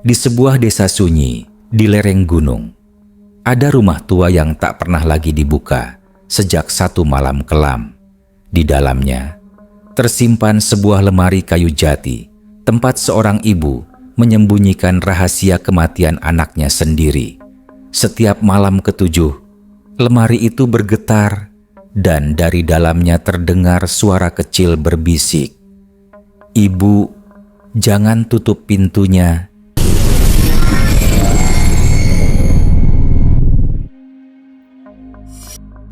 Di sebuah desa sunyi di lereng gunung, ada rumah tua yang tak pernah lagi dibuka sejak satu malam kelam. Di dalamnya tersimpan sebuah lemari kayu jati, tempat seorang ibu menyembunyikan rahasia kematian anaknya sendiri. Setiap malam ketujuh, lemari itu bergetar dan dari dalamnya terdengar suara kecil berbisik, "Ibu, jangan tutup pintunya."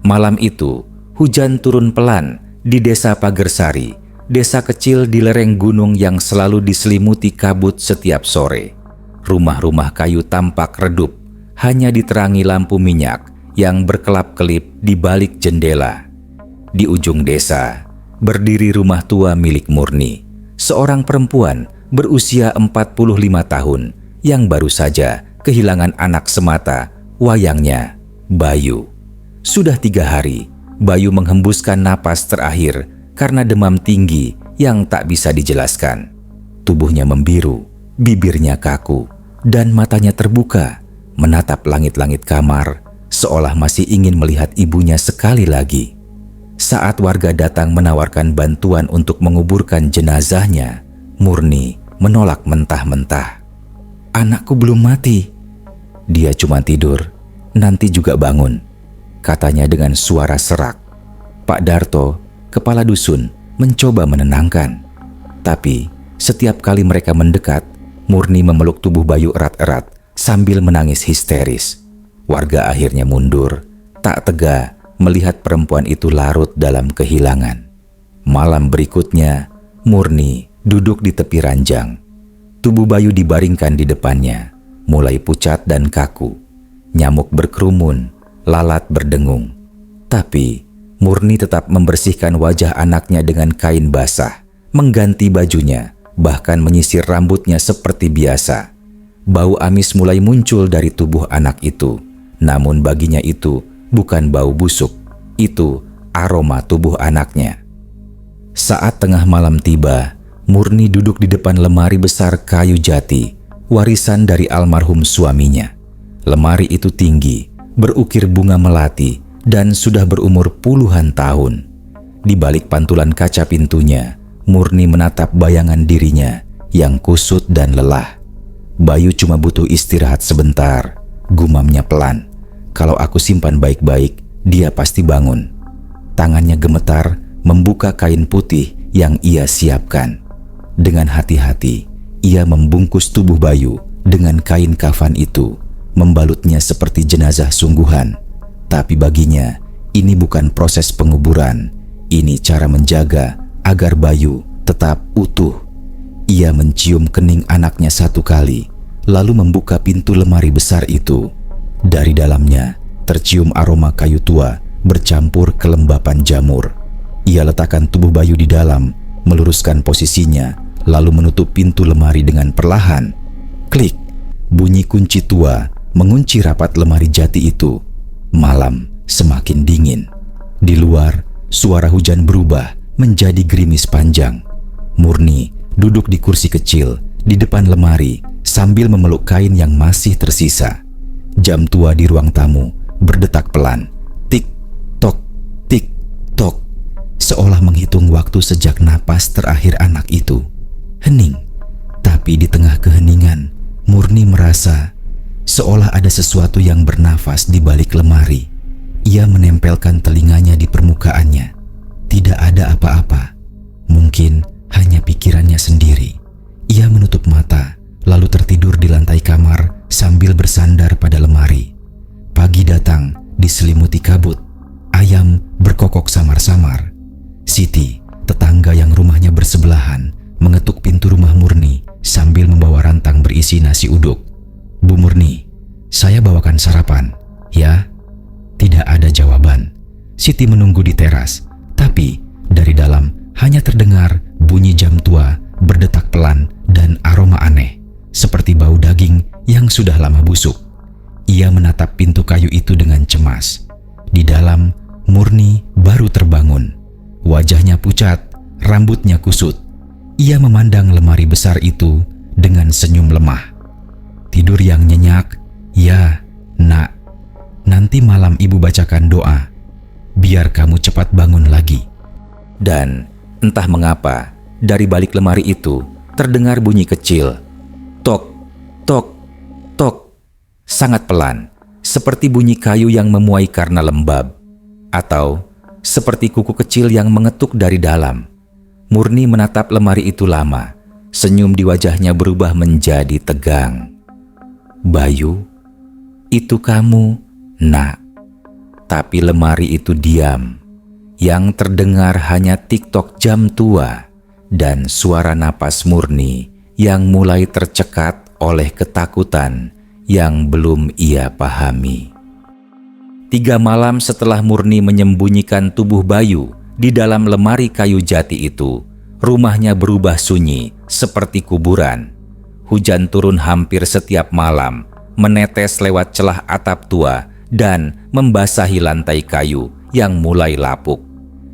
Malam itu, hujan turun pelan di desa Pagersari, desa kecil di lereng gunung yang selalu diselimuti kabut setiap sore. Rumah-rumah kayu tampak redup, hanya diterangi lampu minyak yang berkelap-kelip di balik jendela. Di ujung desa, berdiri rumah tua milik Murni, seorang perempuan berusia 45 tahun yang baru saja kehilangan anak semata, wayangnya Bayu. Sudah 3 hari, Bayu menghembuskan napas terakhir karena demam tinggi yang tak bisa dijelaskan. Tubuhnya membiru, bibirnya kaku, dan matanya terbuka, menatap langit-langit kamar, seolah masih ingin melihat ibunya sekali lagi. Saat warga datang menawarkan bantuan untuk menguburkan jenazahnya, Murni menolak mentah-mentah. "Anakku belum mati. Dia cuma tidur, nanti juga bangun," katanya dengan suara serak. Pak Darto, kepala dusun, mencoba menenangkan. Tapi setiap kali mereka mendekat, Murni memeluk tubuh Bayu erat-erat sambil menangis histeris. Warga akhirnya mundur, tak tega melihat perempuan itu larut dalam kehilangan. Malam berikutnya, Murni duduk di tepi ranjang. Tubuh Bayu dibaringkan di depannya, mulai pucat dan kaku. Nyamuk berkerumun, lalat berdengung. Tapi Murni tetap membersihkan wajah anaknya dengan kain basah, mengganti bajunya, bahkan menyisir rambutnya seperti biasa. Bau amis mulai muncul dari tubuh anak itu. Namun baginya itu bukan bau busuk, itu aroma tubuh anaknya. Saat tengah malam tiba, Murni duduk di depan lemari besar kayu jati, warisan dari almarhum suaminya. Lemari itu tinggi, berukir bunga melati, dan sudah berumur puluhan tahun. Di balik pantulan kaca pintunya, Murni menatap bayangan dirinya yang kusut dan lelah. "Bayu cuma butuh istirahat sebentar," gumamnya pelan. "Kalau aku simpan baik-baik, dia pasti bangun." Tangannya gemetar membuka kain putih yang ia siapkan. Dengan hati-hati, ia membungkus tubuh Bayu dengan kain kafan itu, membalutnya seperti jenazah sungguhan. Tapi baginya, ini bukan proses penguburan, ini cara menjaga agar Bayu tetap utuh. Ia mencium kening anaknya satu kali, lalu membuka pintu lemari besar itu. Dari dalamnya tercium aroma kayu tua bercampur kelembapan jamur. Ia letakkan tubuh Bayu di dalam, meluruskan posisinya, lalu menutup pintu lemari dengan perlahan. Klik, bunyi kunci tua mengunci rapat lemari jati itu. Malam semakin dingin. Di luar, suara hujan berubah menjadi gerimis panjang. Murni duduk di kursi kecil di depan lemari sambil memeluk kain yang masih tersisa. Jam tua di ruang tamu berdetak pelan. Tik tok, tik tok, seolah menghitung waktu sejak napas terakhir anak itu. Hening, tapi di tengah keheningan, Murni merasa seolah ada sesuatu yang bernafas di balik lemari. Ia menempelkan telinganya di permukaannya. Tidak ada apa-apa. Mungkin hanya pikirannya sendiri. Ia menutup mata, lalu tertidur di lantai kamar sambil bersandar pada lemari. Pagi datang diselimuti kabut. Ayam berkokok samar-samar. Siti, tetangga yang rumahnya bersebelahan, mengetuk pintu rumah Murni sambil membawa rantang berisi nasi uduk. "Bu Murni, saya bawakan sarapan, ya?" Tidak ada jawaban. Siti menunggu di teras, tapi dari dalam hanya terdengar bunyi jam tua berdetak pelan dan aroma aneh, seperti bau daging yang sudah lama busuk. Ia menatap pintu kayu itu dengan cemas. Di dalam, Murni baru terbangun. Wajahnya pucat, rambutnya kusut. Ia memandang lemari besar itu dengan senyum lemah. tidur yang nyenyak? Ya, Nak. Nanti malam ibu bacakan doa, biar kamu cepat bangun lagi. Dan entah mengapa, dari balik lemari itu terdengar bunyi kecil. Tok, tok, tok. Sangat pelan, seperti bunyi kayu yang memuai karena lembab. Atau seperti kuku kecil yang mengetuk dari dalam. Murni menatap lemari itu lama. Senyum di wajahnya berubah menjadi tegang. Bayu, itu kamu, Nak. Tapi lemari itu diam. Yang terdengar hanya tik-tok jam tua dan suara napas Murni yang mulai tercekat oleh ketakutan yang belum ia pahami. 3 malam setelah Murni menyembunyikan tubuh Bayu di dalam lemari kayu jati itu, rumahnya berubah sunyi seperti kuburan. Hujan turun hampir setiap malam, menetes lewat celah atap tua dan membasahi lantai kayu yang mulai lapuk.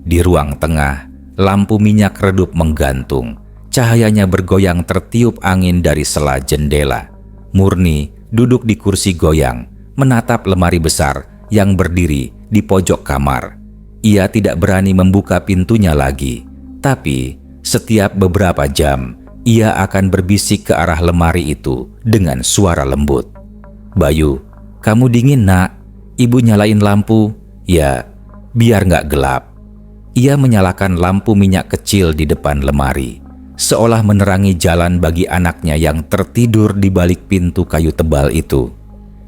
Di ruang tengah, lampu minyak redup menggantung. Cahayanya bergoyang tertiup angin dari sela jendela. Murni duduk di kursi goyang, menatap lemari besar yang berdiri di pojok kamar. Ia tidak berani membuka pintunya lagi, tapi setiap beberapa jam, ia akan berbisik ke arah lemari itu dengan suara lembut. Bayu, kamu dingin, Nak? Ibu nyalain lampu. Ya, biar nggak gelap. Ia menyalakan lampu minyak kecil di depan lemari, seolah menerangi jalan bagi anaknya yang tertidur di balik pintu kayu tebal itu.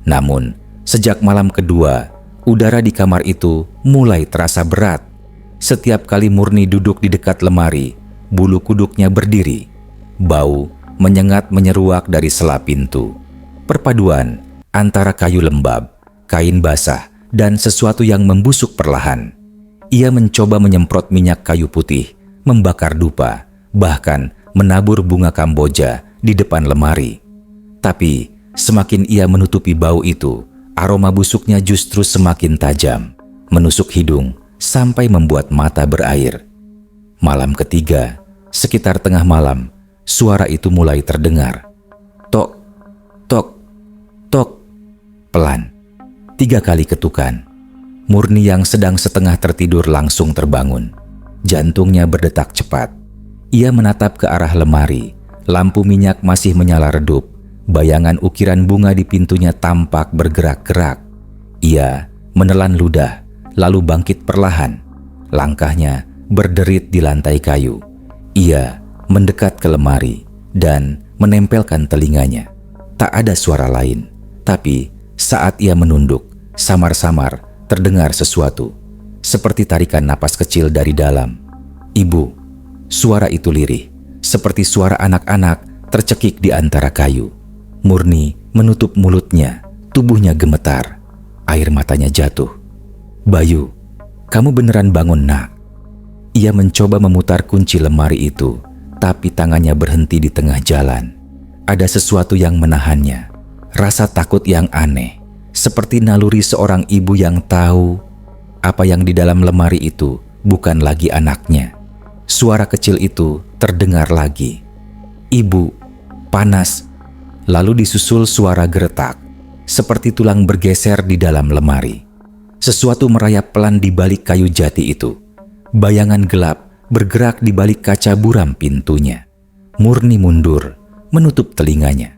Namun, sejak malam kedua, udara di kamar itu mulai terasa berat. Setiap kali Murni duduk di dekat lemari, bulu kuduknya berdiri. Bau menyengat menyeruak dari sela pintu. Perpaduan antara kayu lembab, kain basah, dan sesuatu yang membusuk perlahan. Ia mencoba menyemprot minyak kayu putih, membakar dupa, bahkan menabur bunga kamboja di depan lemari. Tapi semakin ia menutupi bau itu, aroma busuknya justru semakin tajam, menusuk hidung sampai membuat mata berair. Malam ketiga, sekitar tengah malam, suara itu mulai terdengar. Tok, tok, tok. Pelan. 3 kali ketukan. Murni yang sedang setengah tertidur langsung terbangun. Jantungnya berdetak cepat. Ia menatap ke arah lemari. Lampu minyak masih menyala redup. Bayangan ukiran bunga di pintunya tampak bergerak-gerak. Ia menelan ludah, lalu bangkit perlahan. Langkahnya berderit di lantai kayu. Ia mendekat ke lemari dan menempelkan telinganya. Tak ada suara lain, tapi saat ia menunduk, samar-samar terdengar sesuatu, seperti tarikan napas kecil dari dalam. Ibu, suara itu lirih, seperti suara anak-anak tercekik di antara kayu. Murni menutup mulutnya, tubuhnya gemetar, air matanya jatuh. Bayu, kamu beneran bangun, Nak? Ia mencoba memutar kunci lemari itu, tapi tangannya berhenti di tengah jalan. Ada sesuatu yang menahannya, rasa takut yang aneh. Seperti naluri seorang ibu yang tahu apa yang di dalam lemari itu bukan lagi anaknya. Suara kecil itu terdengar lagi. Ibu, panas. Lalu disusul suara geretak, seperti tulang bergeser di dalam lemari. Sesuatu merayap pelan di balik kayu jati itu. Bayangan gelap bergerak di balik kaca buram pintunya. Murni mundur, menutup telinganya.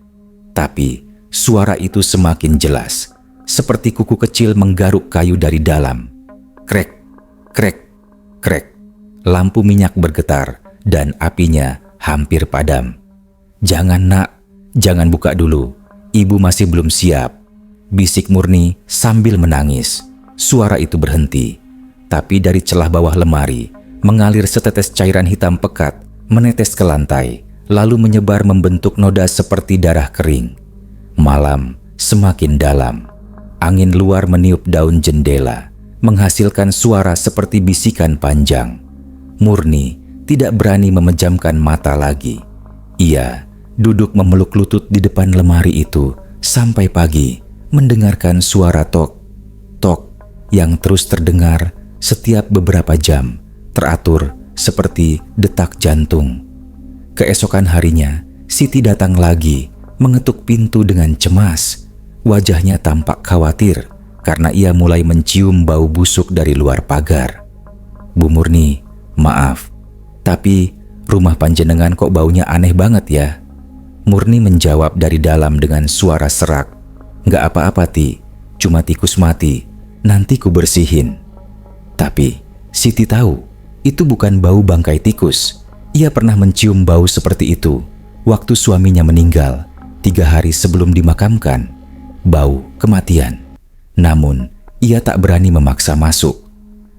Tapi suara itu semakin jelas. Seperti kuku kecil menggaruk kayu dari dalam. Krek, krek, krek. Lampu minyak bergetar dan apinya hampir padam. Jangan, Nak, jangan buka dulu. Ibu masih belum siap. Bisik Murni sambil menangis. Suara itu berhenti. Tapi dari celah bawah lemari mengalir setetes cairan hitam pekat, menetes ke lantai, lalu menyebar membentuk noda seperti darah kering. Malam semakin dalam. Angin luar meniup daun jendela, menghasilkan suara seperti bisikan panjang. Murni tidak berani memejamkan mata lagi. Ia duduk memeluk lutut di depan lemari itu sampai pagi, mendengarkan suara tok, tok yang terus terdengar setiap beberapa jam, teratur seperti detak jantung. Keesokan harinya, Siti datang lagi, mengetuk pintu dengan cemas. Wajahnya tampak khawatir karena ia mulai mencium bau busuk dari luar pagar. "Bu Murni, maaf, tapi rumah panjenengan kok baunya aneh banget ya?" Murni menjawab dari dalam dengan suara serak. "Nggak apa-apa, Ti, cuma tikus mati, nanti ku bersihin." Tapi Siti tahu itu bukan bau bangkai tikus. Ia pernah mencium bau seperti itu waktu suaminya meninggal 3 hari sebelum dimakamkan. Bau kematian. Namun ia tak berani memaksa masuk.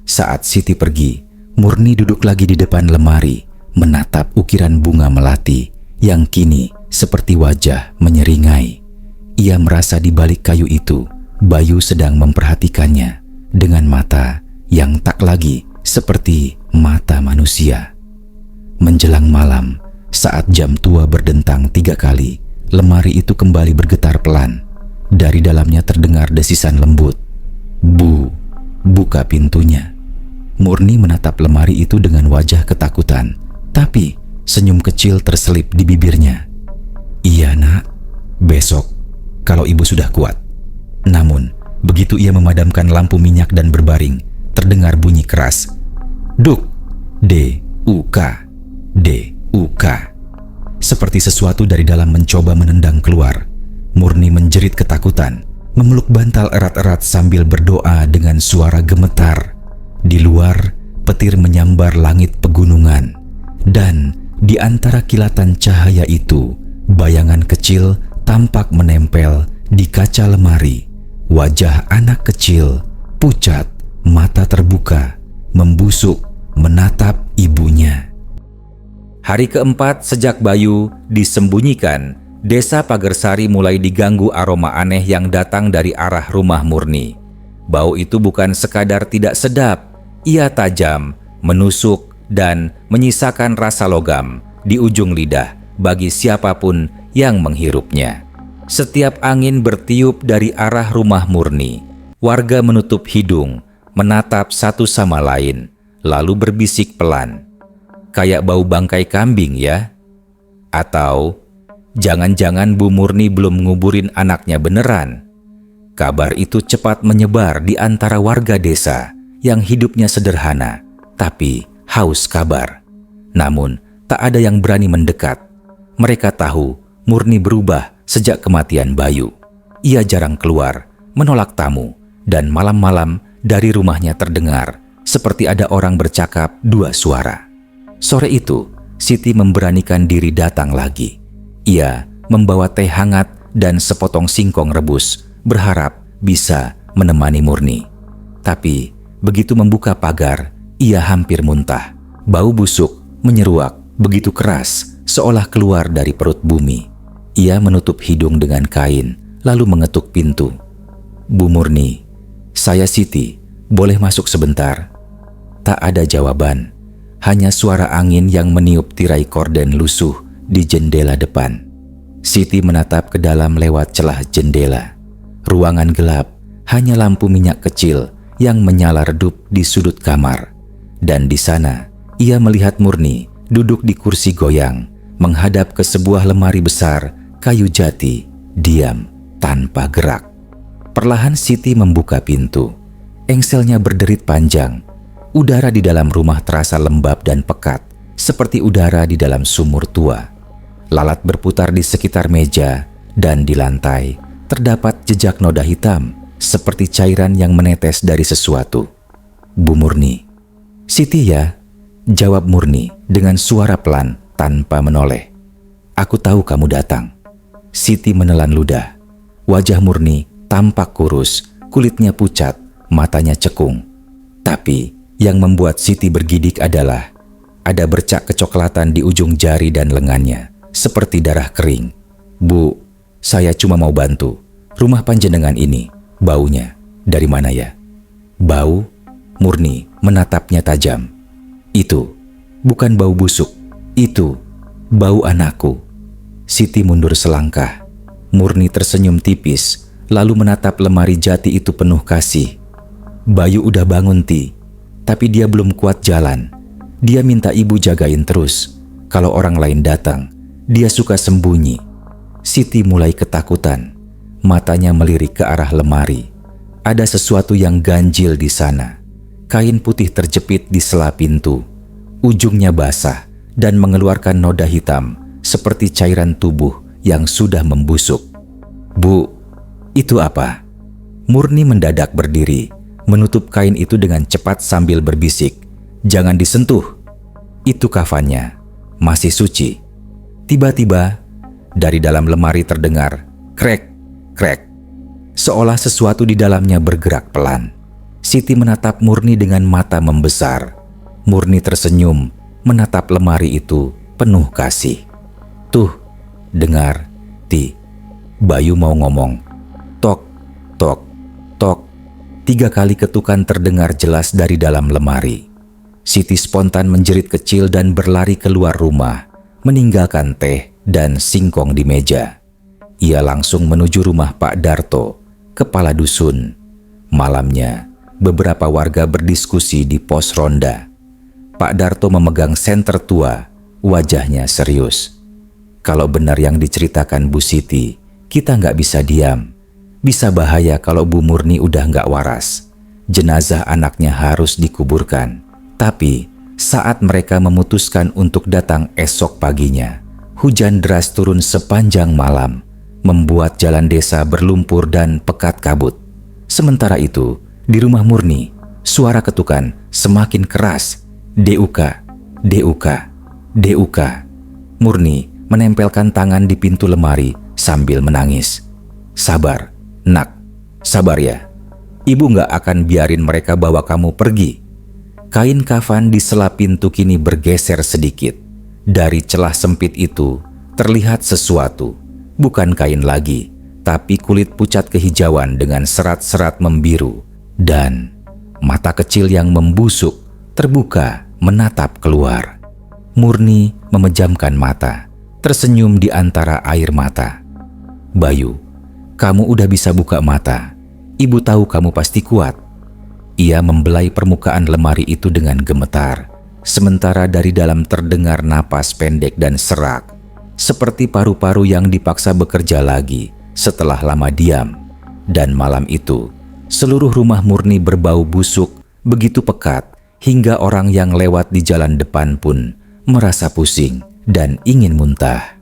Saat Siti pergi, Murni duduk lagi di depan lemari menatap ukiran bunga melati yang kini seperti wajah menyeringai. Ia merasa di balik kayu itu Bayu sedang memperhatikannya dengan mata yang tak lagi seperti mata manusia. Menjelang malam, saat jam tua berdentang 3 kali, lemari itu kembali bergetar pelan. Dari dalamnya terdengar desisan lembut. "Bu, buka pintunya." Murni menatap lemari itu dengan wajah ketakutan, tapi senyum kecil terselip di bibirnya. "Iya nak, besok kalau ibu sudah kuat." Namun begitu ia memadamkan lampu minyak dan berbaring, terdengar bunyi keras. Duk, D-U-K, D-U-K. Seperti sesuatu dari dalam mencoba menendang keluar. Murni menjerit ketakutan, memeluk bantal erat-erat sambil berdoa dengan suara gemetar. Di luar, petir menyambar langit pegunungan, dan di antara kilatan cahaya itu, bayangan kecil tampak menempel di kaca lemari. Wajah anak kecil, pucat, mata terbuka, membusuk, menatap ibunya. Hari keempat sejak Bayu disembunyikan, desa Pagersari mulai diganggu aroma aneh yang datang dari arah rumah Murni. Bau itu bukan sekadar tidak sedap, ia tajam, menusuk, dan menyisakan rasa logam di ujung lidah bagi siapapun yang menghirupnya. Setiap angin bertiup dari arah rumah Murni, warga menutup hidung, menatap satu sama lain, lalu berbisik pelan. "Kayak bau bangkai kambing ya?" Atau, "Jangan-jangan Bu Murni belum nguburin anaknya beneran?" Kabar itu cepat menyebar di antara warga desa yang hidupnya sederhana, tapi haus kabar. Namun, tak ada yang berani mendekat. Mereka tahu Murni berubah sejak kematian Bayu. Ia jarang keluar, menolak tamu, dan malam-malam dari rumahnya terdengar seperti ada orang bercakap 2 suara. Sore itu, Siti memberanikan diri datang lagi. Ia membawa teh hangat dan sepotong singkong rebus, berharap bisa menemani Murni. Tapi begitu membuka pagar, ia hampir muntah. Bau busuk menyeruak begitu keras, seolah keluar dari perut bumi. Ia menutup hidung dengan kain, lalu mengetuk pintu. "Bu Murni, saya Siti, boleh masuk sebentar?" Tak ada jawaban, hanya suara angin yang meniup tirai korden lusuh di jendela depan. Siti menatap ke dalam lewat celah jendela. Ruangan gelap, hanya lampu minyak kecil yang menyala redup di sudut kamar. Dan di sana, ia melihat Murni duduk di kursi goyang, menghadap ke sebuah lemari besar kayu jati, diam tanpa gerak. Perlahan Siti membuka pintu. Engselnya berderit panjang. Udara di dalam rumah terasa lembab dan pekat, seperti udara di dalam sumur tua. Lalat berputar di sekitar meja, dan di lantai terdapat jejak noda hitam, seperti cairan yang menetes dari sesuatu. "Bu Murni." "Siti ya," jawab Murni dengan suara pelan tanpa menoleh. "Aku tahu kamu datang." Siti menelan ludah. Wajah Murni tampak kurus, kulitnya pucat, matanya cekung. Tapi yang membuat Siti bergidik adalah ada bercak kecoklatan di ujung jari dan lengannya, seperti darah kering. "Bu, saya cuma mau bantu. Rumah panjenengan ini, baunya dari mana ya?" "Bau?" Murni menatapnya tajam. "Itu bukan bau busuk, itu bau anakku." Siti mundur selangkah. Murni tersenyum tipis, lalu menatap lemari jati itu penuh kasih. "Bayu udah bangun, Ti, tapi dia belum kuat jalan. Dia minta ibu jagain terus. Kalau orang lain datang, dia suka sembunyi." Siti mulai ketakutan. Matanya melirik ke arah lemari. Ada sesuatu yang ganjil di sana. Kain putih terjepit di sela pintu. Ujungnya basah dan mengeluarkan noda hitam seperti cairan tubuh yang sudah membusuk. "Bu, itu apa?" Murni mendadak berdiri, menutup kain itu dengan cepat sambil berbisik, "Jangan disentuh. Itu kafannya, masih suci." Tiba-tiba, dari dalam lemari terdengar krek, krek. Seolah sesuatu di dalamnya bergerak pelan. Siti menatap Murni dengan mata membesar. Murni tersenyum, menatap lemari itu penuh kasih. "Tuh, dengar, Ti." Bayu mau ngomong. Tok, tok, tok. 3 kali ketukan terdengar jelas dari dalam lemari. Siti spontan menjerit kecil dan berlari keluar rumah, meninggalkan teh dan singkong di meja. Ia langsung menuju rumah Pak Darto, kepala dusun. Malamnya, beberapa warga berdiskusi di pos ronda. Pak Darto memegang senter tua, wajahnya serius. "Kalau benar yang diceritakan Bu Siti, kita nggak bisa diam. Bisa bahaya kalau Bu Murni udah nggak waras. Jenazah anaknya harus dikuburkan." Tapi saat mereka memutuskan untuk datang esok paginya, hujan deras turun sepanjang malam, membuat jalan desa berlumpur dan pekat kabut. Sementara itu, di rumah Murni, suara ketukan semakin keras. "Deuka, Deuka, Deuka." Murni menempelkan tangan di pintu lemari sambil menangis. "Sabar, Nak, sabar ya. Ibu gak akan biarin mereka bawa kamu pergi." Kain kafan di sela pintu kini bergeser sedikit. Dari celah sempit itu terlihat sesuatu. Bukan kain lagi, tapi kulit pucat kehijauan dengan serat-serat membiru. Dan mata kecil yang membusuk terbuka menatap keluar. Murni memejamkan mata, tersenyum di antara air mata. "Bayu, kamu udah bisa buka mata. Ibu tahu kamu pasti kuat." Ia membelai permukaan lemari itu dengan gemetar, sementara dari dalam terdengar napas pendek dan serak, seperti paru-paru yang dipaksa bekerja lagi setelah lama diam. Dan malam itu, seluruh rumah Murni berbau busuk, begitu pekat, hingga orang yang lewat di jalan depan pun merasa pusing dan ingin muntah.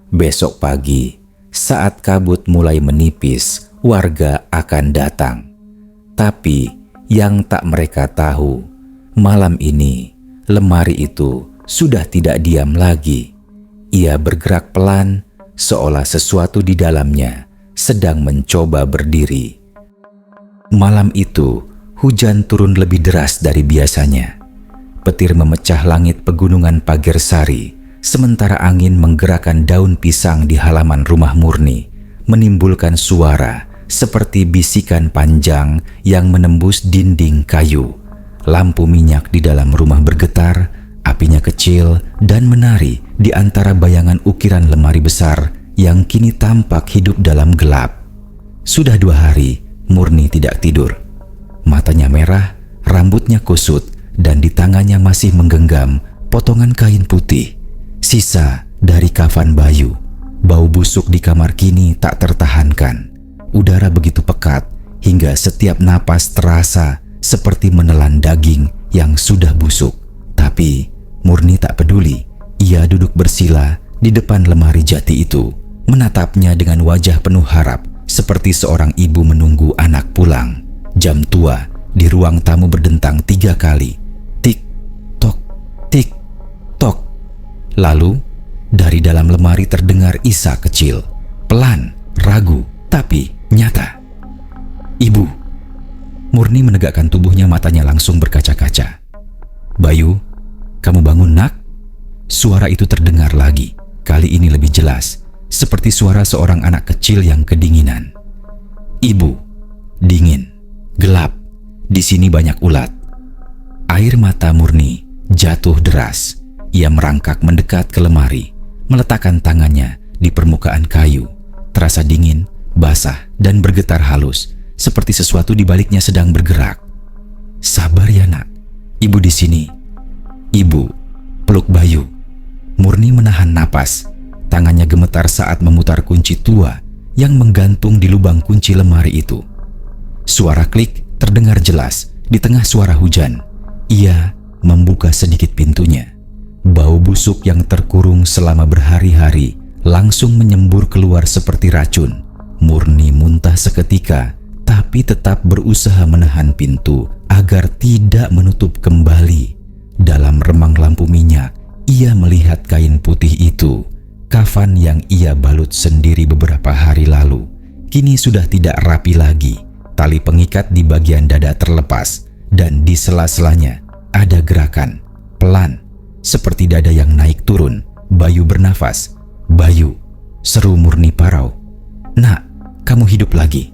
Besok pagi, saat kabut mulai menipis, warga akan datang. Tapi yang tak mereka tahu, malam ini lemari itu sudah tidak diam lagi. Ia bergerak pelan, seolah sesuatu di dalamnya sedang mencoba berdiri. Malam itu, hujan turun lebih deras dari biasanya. Petir memecah langit pegunungan Pagersari, sementara angin menggerakkan daun pisang di halaman rumah Murni, menimbulkan suara seperti bisikan panjang yang menembus dinding kayu. Lampu minyak di dalam rumah bergetar, apinya kecil dan menari di antara bayangan ukiran lemari besar yang kini tampak hidup dalam gelap. Sudah 2 hari, Murni tidak tidur. Matanya merah, rambutnya kusut, dan di tangannya masih menggenggam potongan kain putih, sisa dari kafan Bayu. Bau busuk di kamar kini tak tertahankan. Udara begitu pekat hingga setiap napas terasa seperti menelan daging yang sudah busuk. Tapi Murni tak peduli. Ia duduk bersila di depan lemari jati itu, menatapnya dengan wajah penuh harap, seperti seorang ibu menunggu anak pulang. Jam tua di ruang tamu berdentang 3 kali. Tik, tok, tik, tok. Lalu dari dalam lemari terdengar isak kecil, pelan, ragu, tapi nyata. "Ibu." Murni menegakkan tubuhnya, matanya langsung berkaca-kaca. "Bayu, kamu bangun, Nak?" Suara itu terdengar lagi, kali ini lebih jelas, seperti suara seorang anak kecil yang kedinginan. "Ibu." Dingin, gelap, di sini banyak ulat. Air mata Murni jatuh deras. Ia merangkak mendekat ke lemari, meletakkan tangannya di permukaan kayu. Terasa dingin, basah, dan bergetar halus, seperti sesuatu di baliknya sedang bergerak. "Sabar ya, Nak. Ibu di sini." "Ibu." Peluk Bayu. Murni menahan napas. Tangannya gemetar saat memutar kunci tua yang menggantung di lubang kunci lemari itu. Suara klik terdengar jelas di tengah suara hujan. Ia membuka sedikit pintunya. Bau busuk yang terkurung selama berhari-hari langsung menyembur keluar seperti racun. Murni muntah seketika, tapi tetap berusaha menahan pintu agar tidak menutup kembali. Dalam remang lampu minyak, ia melihat kain putih itu. Kafan yang ia balut sendiri beberapa hari lalu kini sudah tidak rapi lagi. Tali pengikat di bagian dada terlepas dan di sela-selanya ada gerakan pelan seperti dada yang naik turun. Bayu bernafas. "Bayu," seru Murni parau. "Nak, kamu hidup lagi."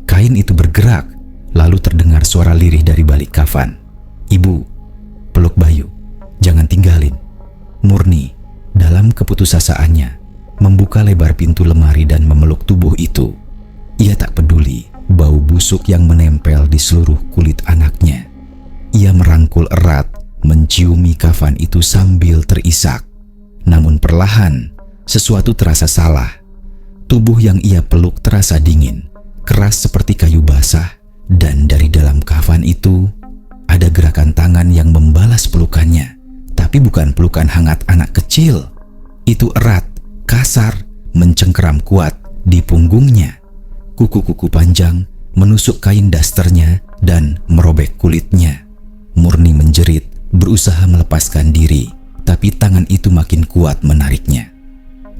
Kain itu bergerak, lalu terdengar suara lirih dari balik kafan. "Ibu, peluk Bayu, jangan tinggalin." Murni dalam keputusasaannya membuka lebar pintu lemari dan memeluk tubuh itu. Ia tak peduli bau busuk yang menempel di seluruh kulit anaknya. Ia merangkul erat, menciumi kafan itu sambil terisak. Namun perlahan, sesuatu terasa salah. Tubuh yang ia peluk terasa dingin, keras seperti kayu basah, dan dari dalam kafan itu ada gerakan tangan yang membalas pelukannya. Tapi bukan pelukan hangat anak kecil. Itu erat, kasar, mencengkeram kuat di punggungnya. Kuku-kuku panjang menusuk kain dasternya dan merobek kulitnya. Murni menjerit, berusaha melepaskan diri, tapi tangan itu makin kuat menariknya.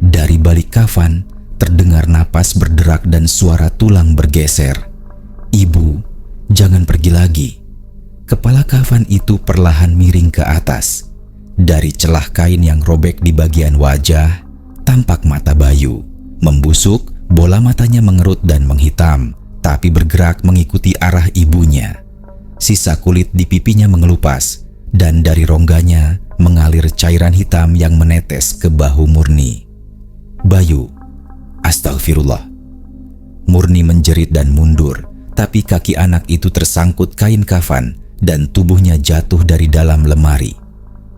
Dari balik kafan terdengar napas berderak dan suara tulang bergeser. "Ibu, jangan pergi lagi." Kepala kafan itu perlahan miring ke atas. Dari celah kain yang robek di bagian wajah, tampak mata Bayu. Membusuk, bola matanya mengerut dan menghitam, tapi bergerak mengikuti arah ibunya. Sisa kulit di pipinya mengelupas, dan dari rongganya mengalir cairan hitam yang menetes ke bahu Murni. "Bayu, astagfirullah." Murni menjerit dan mundur, tapi kaki anak itu tersangkut kain kafan dan tubuhnya jatuh dari dalam lemari.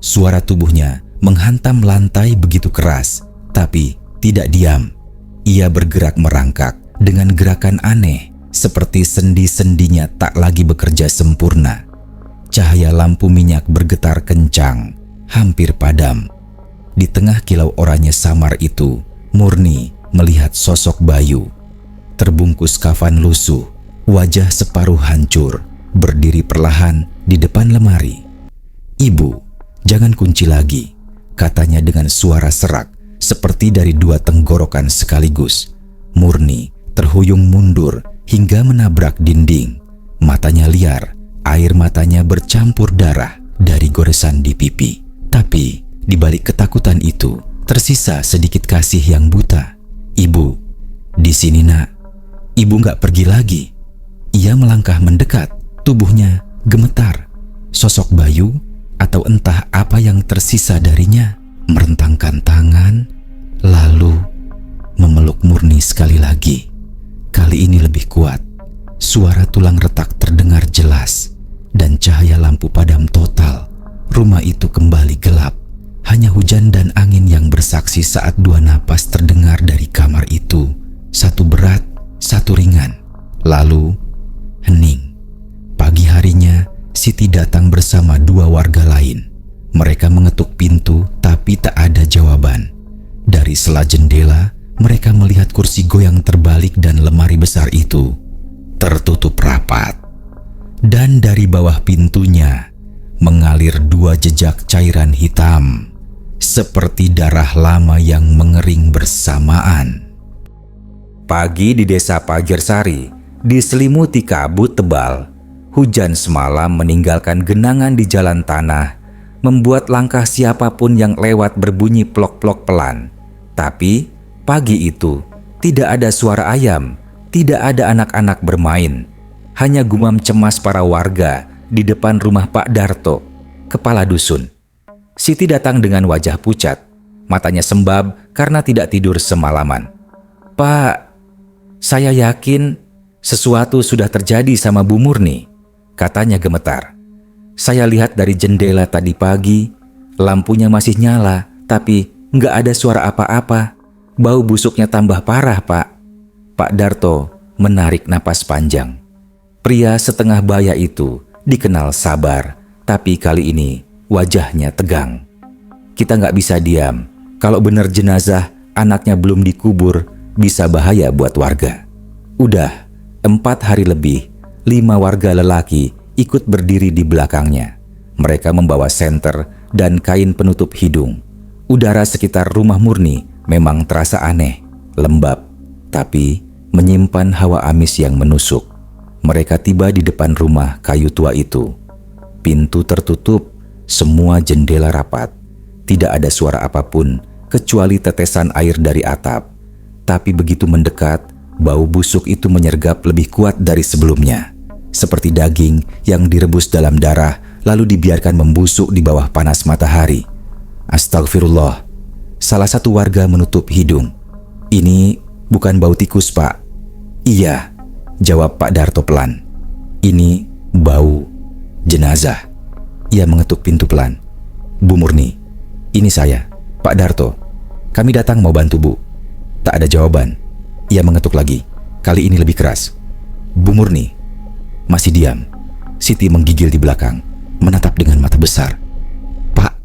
Suara tubuhnya menghantam lantai begitu keras, tapi tidak diam. Ia bergerak merangkak dengan gerakan aneh, seperti sendi-sendinya tak lagi bekerja sempurna. Cahaya lampu minyak bergetar kencang, hampir padam. Di tengah kilau oranye samar itu, Murni melihat sosok Bayu. Terbungkus kafan lusuh, wajah separuh hancur, berdiri perlahan di depan lemari. "Ibu, jangan kunci lagi," katanya dengan suara serak, seperti dari dua tenggorokan sekaligus. Murni terhuyung mundur hingga menabrak dinding. Matanya liar, air matanya bercampur darah dari goresan di pipi. Tapi di balik ketakutan itu tersisa sedikit kasih yang buta. "Ibu, di sini nak. Ibu gak pergi lagi." Ia melangkah mendekat, tubuhnya gemetar. Sosok Bayu atau entah apa yang tersisa darinya merentangkan tangan, lalu memeluk Murni sekali lagi. Kali ini lebih kuat. Suara tulang retak terdengar jelas dan cahaya lampu padam total. Rumah itu kembali gelap. Hanya hujan dan angin yang bersaksi saat dua napas terdengar dari kamar itu. Satu berat, satu ringan. Lalu hening. Pagi harinya Siti datang bersama dua warga lain. Mereka mengetuk pintu tapi tak ada jawaban. Dari sela jendela, mereka melihat kursi goyang terbalik dan lemari besar itu tertutup rapat. Dan dari bawah pintunya mengalir dua jejak cairan hitam, seperti darah lama yang mengering bersamaan. Pagi di desa Pagersari diselimuti kabut tebal. Hujan semalam meninggalkan genangan di jalan tanah, membuat langkah siapapun yang lewat berbunyi plok-plok pelan. Tapi pagi itu tidak ada suara ayam, tidak ada anak-anak bermain. Hanya gumam cemas para warga di depan rumah Pak Darto, kepala dusun. Siti datang dengan wajah pucat, matanya sembab karena tidak tidur semalaman. "Pak, saya yakin sesuatu sudah terjadi sama Bu Murni," katanya gemetar. "Saya lihat dari jendela tadi pagi, lampunya masih nyala, tapi Nggak ada suara apa-apa. Bau busuknya tambah parah, Pak. Pak Darto menarik napas panjang. Pria setengah baya itu dikenal sabar, tapi kali ini wajahnya tegang. Kita nggak bisa diam. Kalau benar jenazah anaknya belum dikubur, bisa bahaya buat warga. Udah 4 hari lebih, 5 warga lelaki ikut berdiri di belakangnya. Mereka membawa senter dan kain penutup hidung. Udara sekitar rumah Murni memang terasa aneh, lembab, tapi menyimpan hawa amis yang menusuk. Mereka tiba di depan rumah kayu tua itu. Pintu tertutup, semua jendela rapat. Tidak ada suara apapun kecuali tetesan air dari atap. Tapi begitu mendekat, bau busuk itu menyergap lebih kuat dari sebelumnya. Seperti daging yang direbus dalam darah lalu dibiarkan membusuk di bawah panas matahari. Astagfirullah. Salah satu warga menutup hidung. Ini bukan bau tikus, Pak. Iya, jawab Pak Darto pelan. Ini bau jenazah. Ia mengetuk pintu pelan. Bu Murni, ini saya, Pak Darto. Kami datang mau bantu, Bu. Tak ada jawaban. Ia mengetuk lagi. Kali ini lebih keras. Bu Murni masih diam. Siti menggigil di belakang, menatap dengan mata besar. Pak,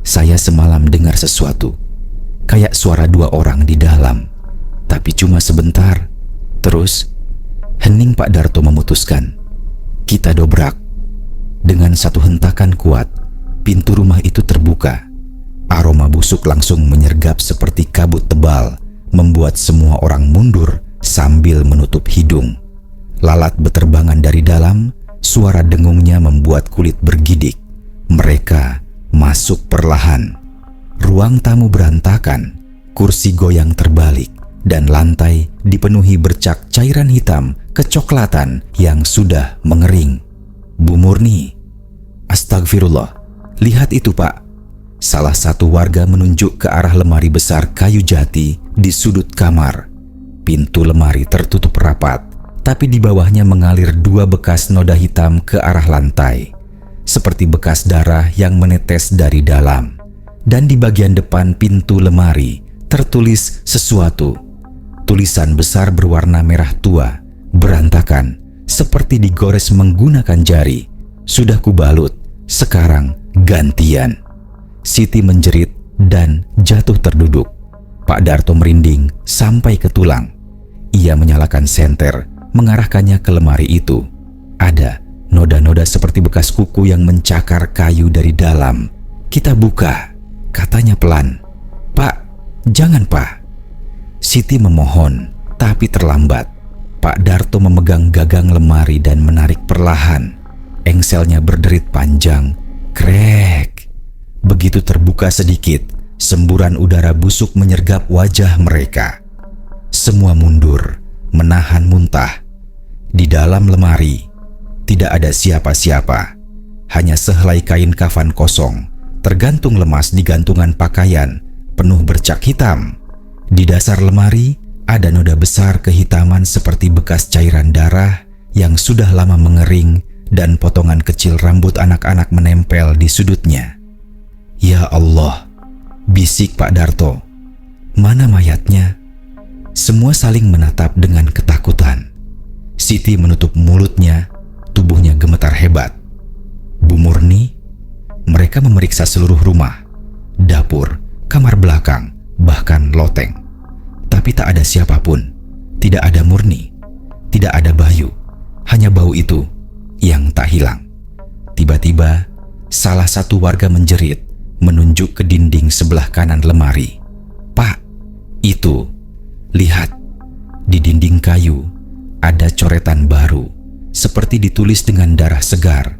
saya semalam dengar sesuatu. Kayak suara 2 orang di dalam. Tapi cuma sebentar. Terus, hening Pak Darto memutuskan. Kita dobrak. Dengan satu hentakan kuat, pintu rumah itu terbuka. Aroma busuk langsung menyergap seperti kabut tebal, membuat semua orang mundur sambil menutup hidung. Lalat beterbangan dari dalam, suara dengungnya membuat kulit bergidik. Mereka masuk perlahan. Ruang tamu berantakan, kursi goyang terbalik, dan lantai dipenuhi bercak cairan hitam kecoklatan yang sudah mengering. Bu Murni, astagfirullah, lihat itu, Pak. Salah satu warga menunjuk ke arah lemari besar kayu jati di sudut kamar. Pintu lemari tertutup rapat, tapi di bawahnya mengalir 2 bekas noda hitam ke arah lantai, seperti bekas darah yang menetes dari dalam. Dan di bagian depan pintu lemari tertulis sesuatu. Tulisan besar berwarna merah tua, berantakan, seperti digores menggunakan jari. Sudah kubalut, sekarang gantian. Siti menjerit dan jatuh terduduk. Pak Darto merinding sampai ke tulang. Ia menyalakan senter, mengarahkannya ke lemari itu. Ada noda-noda seperti bekas kuku yang mencakar kayu dari dalam. Kita buka, katanya pelan. Pak, jangan, Pak. Siti memohon, tapi terlambat. Pak Darto memegang gagang lemari dan menarik perlahan. Engselnya berderit panjang. Krek. Begitu terbuka sedikit, semburan udara busuk menyergap wajah mereka. Semua mundur, menahan muntah. Di dalam lemari, tidak ada siapa-siapa. Hanya sehelai kain kafan kosong, tergantung lemas di gantungan pakaian, penuh bercak hitam. Di dasar lemari, ada noda besar kehitaman seperti bekas cairan darah yang sudah lama mengering dan potongan kecil rambut anak-anak menempel di sudutnya. Ya Allah, bisik Pak Darto. Mana mayatnya? Semua saling menatap dengan ketakutan. Siti menutup mulutnya, tubuhnya gemetar hebat. Bu Murni, mereka memeriksa seluruh rumah, dapur, kamar belakang, bahkan loteng. Tapi tak ada siapapun. Tidak ada Murni, tidak ada Bayu, hanya bau itu yang tak hilang. Tiba-tiba, salah satu warga menjerit, menunjuk ke dinding sebelah kanan lemari. Pak, itu, lihat, di dinding kayu ada coretan baru, seperti ditulis dengan darah segar.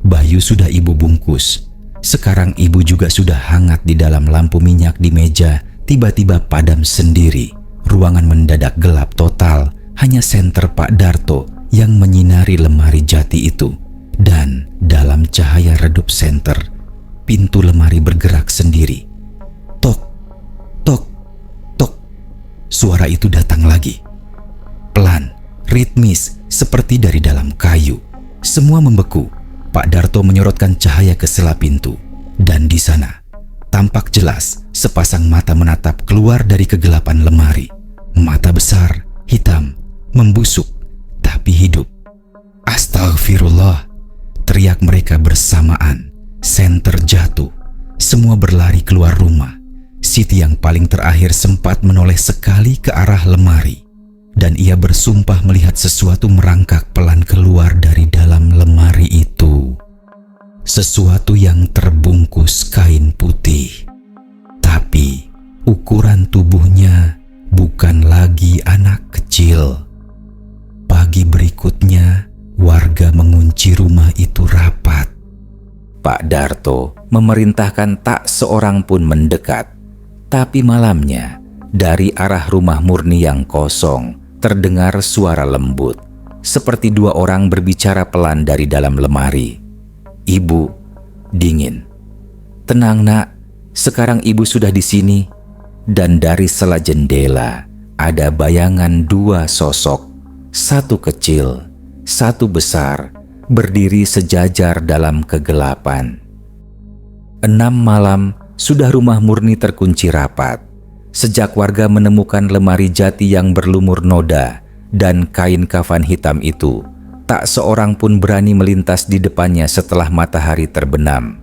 Bayu sudah ibu bungkus. Sekarang ibu juga sudah hangat di dalam lampu minyak di meja. Tiba-tiba padam sendiri. Ruangan mendadak gelap total. Hanya senter Pak Darto yang menyinari lemari jati itu. Dan dalam cahaya redup senter, pintu lemari bergerak sendiri. Tok, tok, tok. Suara itu datang lagi. Pelan, ritmis, seperti dari dalam kayu. Semua membeku. Pak Darto menyorotkan cahaya ke sela pintu. Dan di sana, tampak jelas sepasang mata menatap keluar dari kegelapan lemari. Mata besar, hitam, membusuk, tapi hidup. "Astagfirullah!" teriak mereka bersamaan. Sen terjatuh. Semua berlari keluar rumah. Siti yang paling terakhir sempat menoleh sekali ke arah lemari, dan ia bersumpah melihat sesuatu merangkak pelan keluar dari dalam lemari itu. Sesuatu yang terbungkus kain putih, tapi ukuran tubuhnya bukan lagi anak kecil. Pagi berikutnya, warga mengunci rumah itu rapat. Pak Darto memerintahkan tak seorang pun mendekat. Tapi malamnya, dari arah rumah Murni yang kosong, terdengar suara lembut, seperti dua orang berbicara pelan dari dalam lemari. "Ibu, dingin. Tenang nak, sekarang ibu sudah di sini." Dan dari sela jendela, ada bayangan dua sosok, satu kecil, satu besar, berdiri sejajar dalam kegelapan. 6 malam sudah rumah Murni terkunci rapat. Sejak warga menemukan lemari jati yang berlumur noda dan kain kafan hitam itu, tak seorang pun berani melintas di depannya setelah matahari terbenam.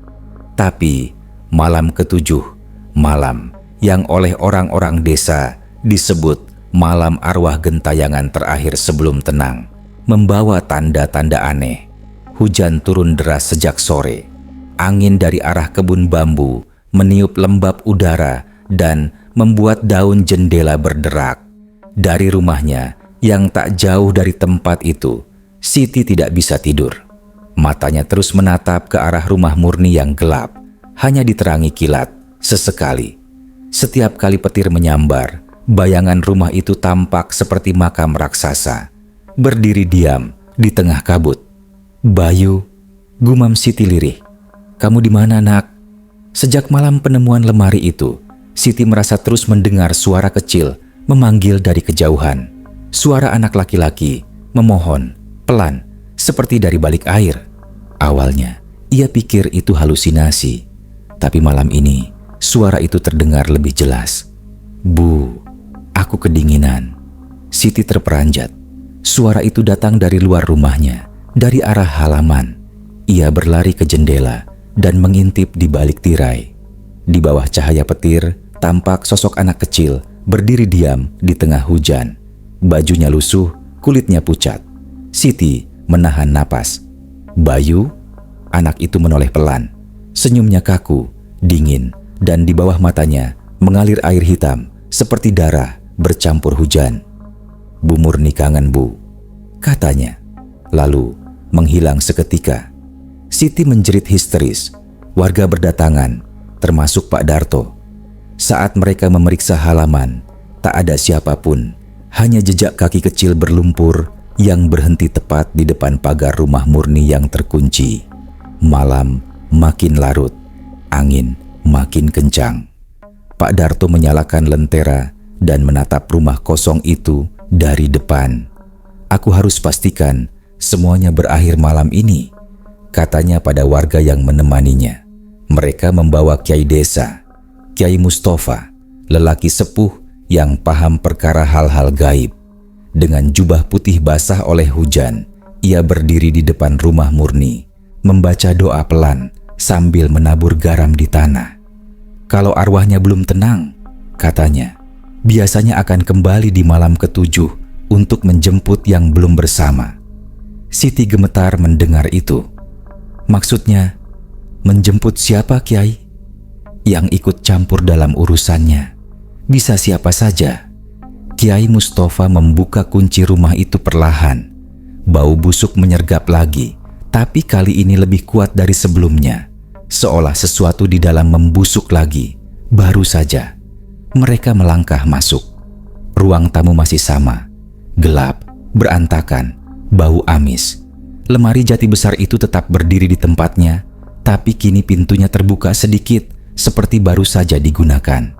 Tapi malam ketujuh, malam yang oleh orang-orang desa disebut malam arwah gentayangan terakhir sebelum tenang, membawa tanda-tanda aneh. Hujan turun deras sejak sore. Angin dari arah kebun bambu meniup lembab udara dan membuat daun jendela berderak. Dari rumahnya yang tak jauh dari tempat itu, Siti tidak bisa tidur. Matanya terus menatap ke arah rumah Murni yang gelap, hanya diterangi kilat sesekali. Setiap kali petir menyambar, bayangan rumah itu tampak seperti makam raksasa, berdiri diam di tengah kabut. "Bayu," gumam Siti lirih. "Kamu di mana, nak?" Sejak malam penemuan lemari itu, Siti merasa terus mendengar suara kecil memanggil dari kejauhan. Suara anak laki-laki memohon, pelan, seperti dari balik air. Awalnya, ia pikir itu halusinasi. Tapi malam ini, suara itu terdengar lebih jelas. "Bu, aku kedinginan." Siti terperanjat. Suara itu datang dari luar rumahnya, dari arah halaman. Ia berlari ke jendela dan mengintip di balik tirai. Di bawah cahaya petir, tampak sosok anak kecil berdiri diam di tengah hujan. Bajunya lusuh, kulitnya pucat. Siti menahan napas. "Bayu?" Anak itu menoleh pelan. Senyumnya kaku, dingin, dan di bawah matanya mengalir air hitam seperti darah bercampur hujan. "Bu Murni kangen, Bu," katanya. Lalu menghilang seketika. Siti menjerit histeris. Warga berdatangan, termasuk Pak Darto. Saat mereka memeriksa halaman, tak ada siapapun, hanya jejak kaki kecil berlumpur yang berhenti tepat di depan pagar rumah Murni yang terkunci. Malam makin larut, angin makin kencang. Pak Darto menyalakan lentera dan menatap rumah kosong itu dari depan. "Aku harus pastikan semuanya berakhir malam ini," katanya pada warga yang menemaninya. Mereka membawa Kiai desa, Kiai Mustafa, lelaki sepuh yang paham perkara hal-hal gaib. Dengan jubah putih basah oleh hujan, ia berdiri di depan rumah Murni, membaca doa pelan sambil menabur garam di tanah. "Kalau arwahnya belum tenang," katanya, "biasanya akan kembali di malam ketujuh untuk menjemput yang belum bersama." Siti gemetar mendengar itu. "Maksudnya, menjemput siapa, Kiai?" "Yang ikut campur dalam urusannya. Bisa siapa saja." Kiai Mustafa membuka kunci rumah itu perlahan. Bau busuk menyergap lagi, tapi kali ini lebih kuat dari sebelumnya. Seolah sesuatu di dalam membusuk lagi. Baru saja mereka melangkah masuk. Ruang tamu masih sama, gelap, berantakan, bau amis. Lemari jati besar itu tetap berdiri di tempatnya, tapi kini pintunya terbuka sedikit, seperti baru saja digunakan.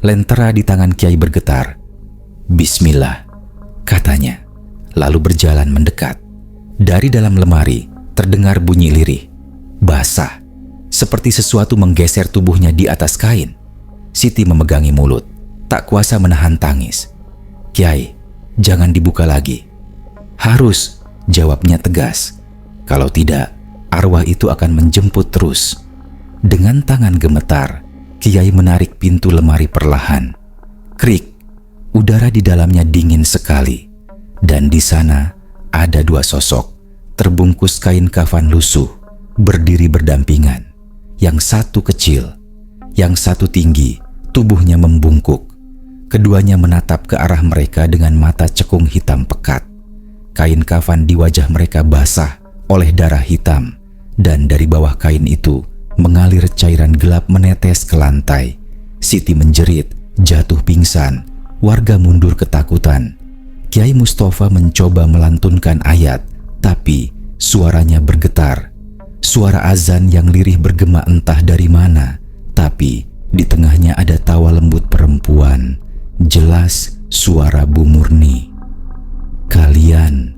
Lentera di tangan Kiai bergetar. "Bismillah," katanya, lalu berjalan mendekat. Dari dalam lemari terdengar bunyi lirih, basah, Seperti sesuatu menggeser tubuhnya di atas kain. Siti memegangi mulut, tak kuasa menahan tangis. "Kiai, jangan dibuka lagi." "Harus," jawabnya tegas. "Kalau tidak, arwah itu akan menjemput terus." Dengan tangan gemetar, Kiai menarik pintu lemari perlahan. Krik, udara di dalamnya dingin sekali. Dan di sana ada dua sosok, terbungkus kain kafan lusuh, berdiri berdampingan. Yang satu kecil, yang satu tinggi, tubuhnya membungkuk. Keduanya menatap ke arah mereka dengan mata cekung hitam pekat. Kain kafan di wajah mereka basah oleh darah hitam, dan dari bawah kain itu mengalir cairan gelap menetes ke lantai. Siti menjerit, jatuh pingsan. Warga mundur ketakutan. Kiai Mustafa mencoba melantunkan ayat, tapi suaranya bergetar. Suara azan yang lirih bergema entah dari mana, tapi di tengahnya ada tawa lembut perempuan. Jelas suara Bu Murni. "Kalian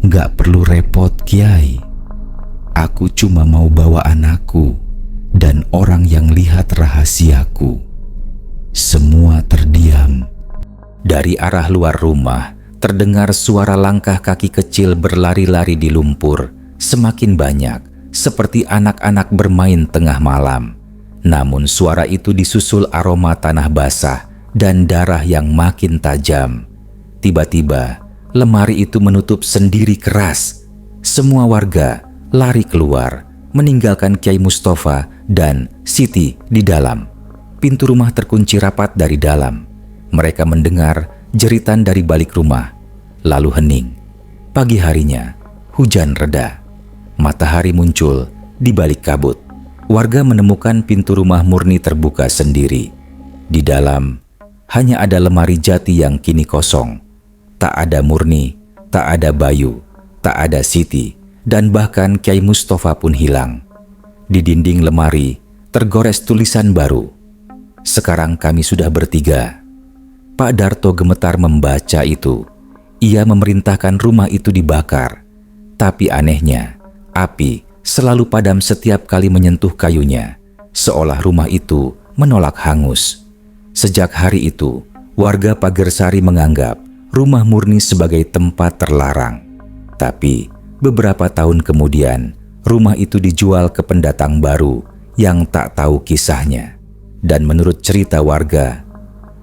gak perlu repot, Kiai. Aku cuma mau bawa anakku dan orang yang lihat rahasiaku." Semua terdiam. Dari arah luar rumah terdengar suara langkah kaki kecil berlari-lari di lumpur, semakin banyak, seperti anak-anak bermain tengah malam. Namun suara itu disusul aroma tanah basah dan darah yang makin tajam. Tiba-tiba, lemari itu menutup sendiri keras. Semua warga lari keluar, meninggalkan Kiai Mustafa dan Siti di dalam. Pintu rumah terkunci rapat dari dalam. Mereka mendengar jeritan dari balik rumah, lalu hening. Pagi harinya, hujan reda. Matahari muncul di balik kabut. Warga menemukan pintu rumah Murni terbuka sendiri. Di dalam hanya ada lemari jati yang kini kosong. Tak ada Murni, tak ada Bayu, tak ada Siti, dan bahkan Kiai Mustafa pun hilang. Di dinding lemari tergores tulisan baru. "Sekarang kami sudah bertiga." Pak Darto gemetar membaca itu. Ia memerintahkan rumah itu dibakar. Tapi anehnya, api selalu padam setiap kali menyentuh kayunya, seolah rumah itu menolak hangus. Sejak hari itu, warga Pagersari menganggap rumah Murni sebagai tempat terlarang. Tapi beberapa tahun kemudian, rumah itu dijual ke pendatang baru yang tak tahu kisahnya. Dan menurut cerita warga,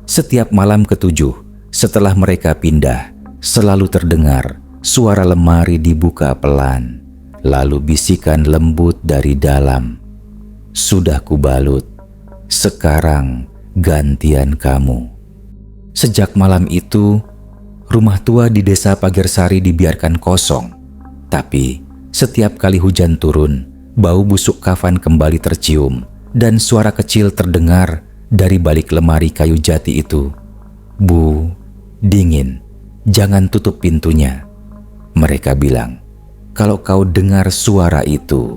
setiap malam ketujuh setelah mereka pindah, selalu terdengar suara lemari dibuka pelan, lalu bisikan lembut dari dalam, "Sudah kubalut, sekarang gantian kamu." Sejak malam itu, rumah tua di desa Pagersari dibiarkan kosong. Tapi setiap kali hujan turun, bau busuk kafan kembali tercium dan suara kecil terdengar dari balik lemari kayu jati itu. "Bu, dingin, jangan tutup pintunya." Mereka bilang, "Kalau kau dengar suara itu,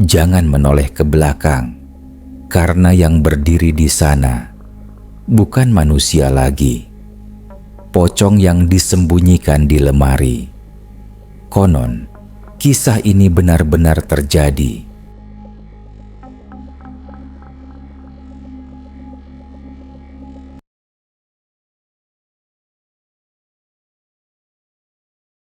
jangan menoleh ke belakang, karena yang berdiri di sana bukan manusia lagi, pocong yang disembunyikan di lemari." Konon, kisah ini benar-benar terjadi.